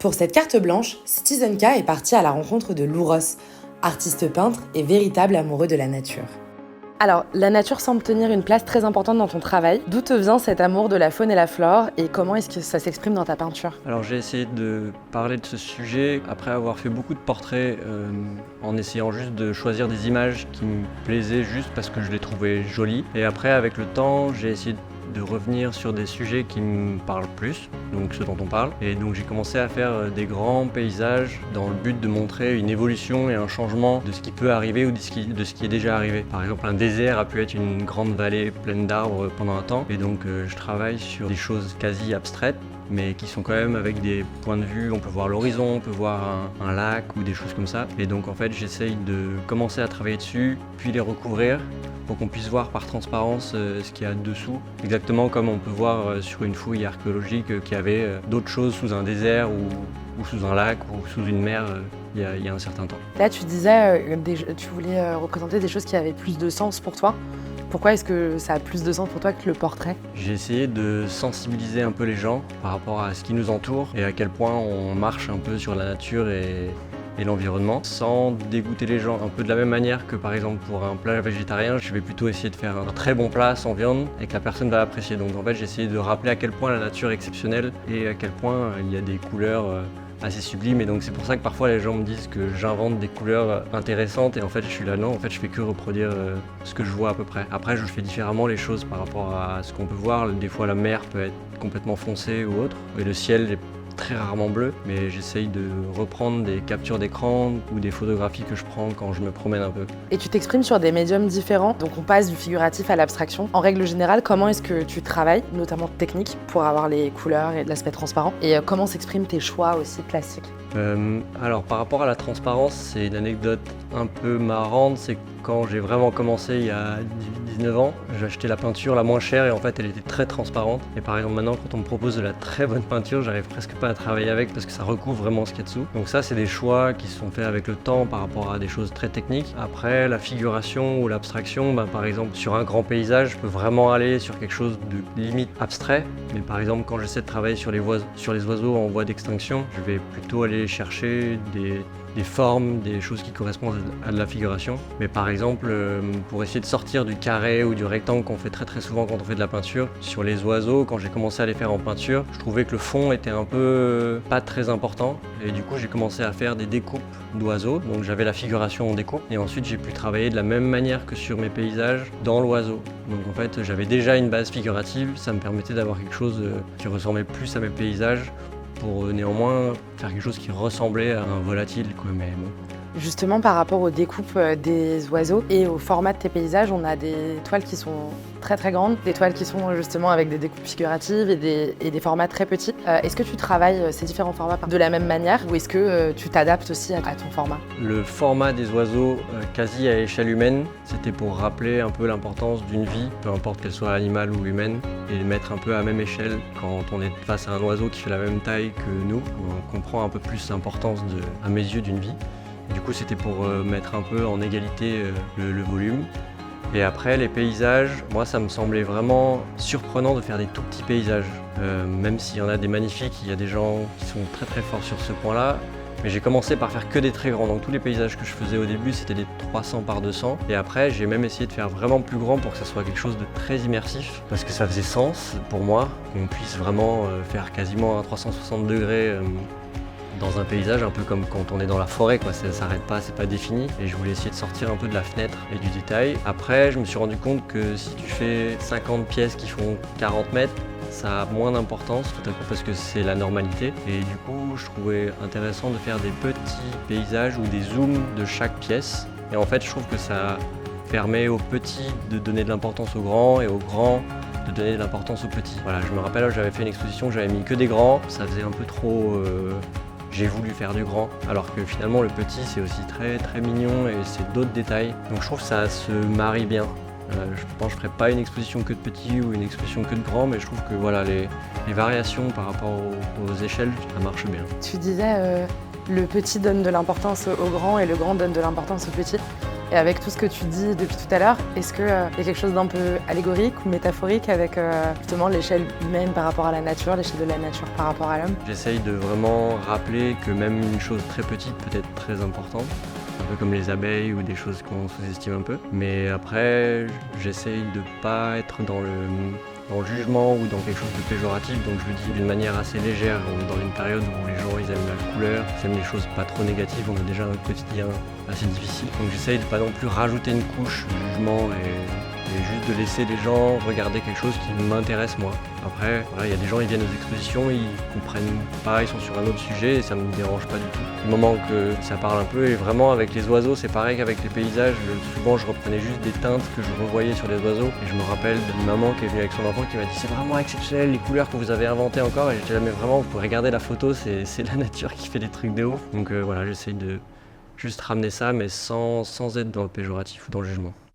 Pour cette carte blanche, Citizen K est parti à la rencontre de Lou Ross, artiste peintre et véritable amoureux de la nature. Alors, la nature semble tenir une place très importante dans ton travail. D'où te vient cet amour de la faune et la flore et comment est-ce que ça s'exprime dans ta peinture ? Alors j'ai essayé de parler de ce sujet après avoir fait beaucoup de portraits en essayant juste de choisir des images qui me plaisaient juste parce que je les trouvais jolies. Et après avec le temps j'ai essayé de revenir sur des sujets qui me parlent plus, donc ceux dont on parle. Et donc j'ai commencé à faire des grands paysages dans le but de montrer une évolution et un changement de ce qui peut arriver ou de ce qui est déjà arrivé. Par exemple, un désert a pu être une grande vallée pleine d'arbres pendant un temps. Et donc je travaille sur des choses quasi abstraites, mais qui sont quand même avec des points de vue. On peut voir l'horizon, on peut voir un lac ou des choses comme ça. Et donc en fait, j'essaye de commencer à travailler dessus, puis les recouvrir pour qu'on puisse voir par transparence ce qu'il y a dessous. Exactement comme on peut voir sur une fouille archéologique qu'il y avait d'autres choses sous un désert ou sous un lac ou sous une mer il y a un certain temps. Là, tu disais tu voulais représenter des choses qui avaient plus de sens pour toi. Pourquoi est-ce que ça a plus de sens pour toi que le portrait ? J'ai essayé de sensibiliser un peu les gens par rapport à ce qui nous entoure et à quel point on marche un peu sur la nature et l'environnement sans dégoûter les gens. Un peu de la même manière que par exemple pour un plat végétarien, je vais plutôt essayer de faire un très bon plat sans viande et que la personne va apprécier. Donc en fait j'ai essayé de rappeler à quel point la nature est exceptionnelle et à quel point il y a des couleurs assez sublimes. Et donc c'est pour ça que parfois les gens me disent que j'invente des couleurs intéressantes et en fait je suis là non, en fait je fais que reproduire ce que je vois à peu près. Après je fais différemment les choses par rapport à ce qu'on peut voir. Des fois la mer peut être complètement foncée ou autre et le ciel est très rarement bleu, mais j'essaye de reprendre des captures d'écran ou des photographies que je prends quand je me promène un peu. Et tu t'exprimes sur des médiums différents, donc on passe du figuratif à l'abstraction. En règle générale, comment est-ce que tu travailles, notamment technique, pour avoir les couleurs et l'aspect transparent ? Et comment s'expriment tes choix aussi plastiques ? Alors par rapport à la transparence, c'est une anecdote un peu marrante, c'est quand j'ai vraiment commencé il y a 19 ans, j'ai acheté la peinture la moins chère et en fait elle était très transparente. Et par exemple maintenant quand on me propose de la très bonne peinture, j'arrive presque pas à travailler avec parce que ça recouvre vraiment ce qu'il y a dessous. Donc ça c'est des choix qui se sont faits avec le temps par rapport à des choses très techniques. Après la figuration ou l'abstraction, par exemple sur un grand paysage, je peux vraiment aller sur quelque chose de limite abstrait. Mais par exemple quand j'essaie de travailler sur les oiseaux en voie d'extinction, je vais plutôt aller chercher des formes, des choses qui correspondent à de la figuration. Mais par exemple, pour essayer de sortir du carré ou du rectangle qu'on fait très très souvent quand on fait de la peinture, sur les oiseaux, quand j'ai commencé à les faire en peinture, je trouvais que le fond était un peu pas très important. Et du coup, j'ai commencé à faire des découpes d'oiseaux. Donc j'avais la figuration en découpe. Et ensuite, j'ai pu travailler de la même manière que sur mes paysages dans l'oiseau. Donc en fait, j'avais déjà une base figurative. Ça me permettait d'avoir quelque chose qui ressemblait plus à mes paysages, pour néanmoins faire quelque chose qui ressemblait à un volatile, quoi, mais bon. Justement, par rapport aux découpes des oiseaux et au format de tes paysages, on a des toiles qui sont très très grandes, des toiles qui sont justement avec des découpes figuratives et des formats très petits. Est-ce que tu travailles ces différents formats de la même manière ou est-ce que tu t'adaptes aussi à ton format ? Le format des oiseaux quasi à échelle humaine, c'était pour rappeler un peu l'importance d'une vie, peu importe qu'elle soit animale ou humaine, et les mettre un peu à la même échelle quand on est face à un oiseau qui fait la même taille que nous. On comprend un peu plus l'importance, à mes yeux, d'une vie. Du coup, c'était pour mettre un peu en égalité le volume. Et après, les paysages, moi, ça me semblait vraiment surprenant de faire des tout petits paysages. Même s'il y en a des magnifiques, il y a des gens qui sont très très forts sur ce point-là. Mais j'ai commencé par faire que des très grands. Donc tous les paysages que je faisais au début, c'était des 300 par 200. Et après, j'ai même essayé de faire vraiment plus grand pour que ça soit quelque chose de très immersif. Parce que ça faisait sens pour moi, qu'on puisse vraiment faire quasiment un 360 degrés dans un paysage, un peu comme quand on est dans la forêt, quoi. Ça s'arrête pas, c'est pas défini. Et je voulais essayer de sortir un peu de la fenêtre et du détail. Après, je me suis rendu compte que si tu fais 50 pièces qui font 40 mètres, ça a moins d'importance tout à coup parce que c'est la normalité. Et du coup, je trouvais intéressant de faire des petits paysages ou des zooms de chaque pièce. Et en fait, je trouve que ça permet aux petits de donner de l'importance aux grands et aux grands de donner de l'importance aux petits. Voilà, je me rappelle, j'avais fait une exposition, j'avais mis que des grands. Ça faisait un peu trop... J'ai voulu faire du grand, alors que finalement le petit c'est aussi très très mignon et c'est d'autres détails. Donc je trouve que ça se marie bien. Je pense que je ferai pas une exposition que de petits ou une exposition que de grands, mais je trouve que voilà, les variations par rapport aux échelles, ça marche bien. Tu disais le petit donne de l'importance au grand et le grand donne de l'importance au petit. Et avec tout ce que tu dis depuis tout à l'heure, est-ce qu'il y a quelque chose d'un peu allégorique ou métaphorique avec justement l'échelle humaine par rapport à la nature, l'échelle de la nature par rapport à l'homme? J'essaye de vraiment rappeler que même une chose très petite peut être très importante, un peu comme les abeilles ou des choses qu'on sous-estime un peu. Mais après, j'essaye de pas être dans le jugement ou dans quelque chose de péjoratif, donc je le dis d'une manière assez légère. On est dans une période où les gens ils aiment la couleur, ils aiment les choses pas trop négatives, on a déjà un quotidien assez difficile. Donc j'essaye de pas non plus rajouter une couche de jugement et juste de laisser les gens regarder quelque chose qui m'intéresse moi. Après, voilà, il y a des gens, ils viennent aux expositions, ils comprennent pas, ils sont sur un autre sujet et ça me dérange pas du tout. Du moment que ça parle un peu, et vraiment avec les oiseaux, c'est pareil qu'avec les paysages. Souvent, je reprenais juste des teintes que je revoyais sur les oiseaux et je me rappelle d'une maman qui est venue avec son enfant qui m'a dit c'est vraiment exceptionnel les couleurs que vous avez inventées encore, et j'étais là mais vraiment vous pouvez regarder la photo, c'est la nature qui fait des trucs de ouf. Donc voilà, j'essaye de juste ramener ça mais sans être dans le péjoratif ou dans le jugement.